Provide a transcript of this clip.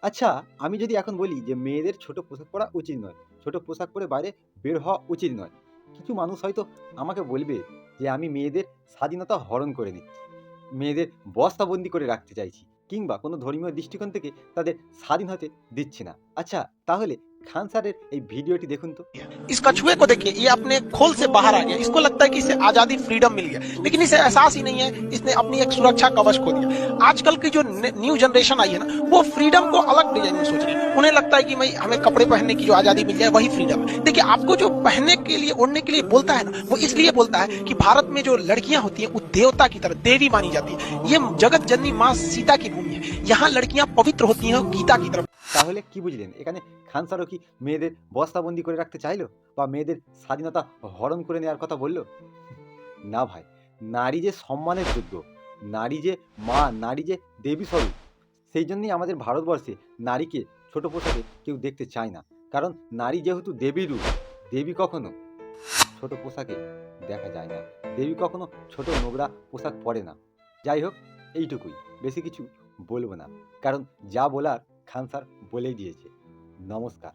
আচ্ছা, আমি যদি এখন বলি যে মেয়েদের ছোট পোশাক পরা উচিত নয়, ছোট পোশাক পরে বাইরে বের হওয়া উচিত নয়। কিছু মানুষ হয়তো আমাকে বলবে যে আমি মেয়েদের স্বাধীনতা হরণ করে নিচ্ছি। মেয়েদের বস্তাবন্দি করে রাখতে চাইছি কিংবা কোনো ধর্মীয় দৃষ্টিকোণ থেকে তাদের স্বাধীন হতে দিচ্ছি না। আচ্ছা, তাহলে খান স্যারের এই ভিডিওটি দেখুন তো। इस कछुए को देखिए, ये अपने खोल से बाहर आ गया। इसको लगता है कि इसे आजादी, फ्रीडम मिल गया, लेकिन इसे एहसास ही नहीं है इसने अपनी एक सुरक्षा कवच खो दिया। आजकल की जो न्यू जनरेशन आई है ना, वो फ्रीडम को अलग डिजाइन में सोच रही है। उन्हें लगता है कि भाई हमें कपड़े पहनने की जो आजादी मिल जाए वही फ्रीडम है। देखिए, आपको जो पहनने के लिए, ओढ़ने के लिए बोलता है ना, वो इसलिए बोलता है कि भारत में जो लड़कियां होती हैं वो देवता की तरह, देवी मानी जाती है। ये जगत जननी माँ सीता की भूमि है। यहाँ लड़कियां पवित्र होती हैं गीता की तरफ। তাহলে কি বুঝলেন? এখানে খান স্যারও কি মেয়েদের বস্তাবন্দি করে রাখতে চাইলো? বা মেয়েদের স্বাধীনতা হরণ করে নেওয়ার কথা বলল? না ভাই, নারী যে সম্মানের যোগ্য, নারী যে মা, নারী যে দেবী স্বরূপ, সেই জন্যই আমাদের ভারতবর্ষে নারীকে ছোট পোশাকে কেউ দেখতে চায় না। কারণ নারী যেহেতু দেবীর রূপ, দেবী কখনো ছোট পোশাকে দেখা যায় না। দেবী কখনো ছোট নোংরা পোশাক পরে না। যাই হোক, এইটুকুই, বেশি কিছু বলবো না, কারণ যা বলার খান স্যার বলেই দিয়েছে। নমস্কার।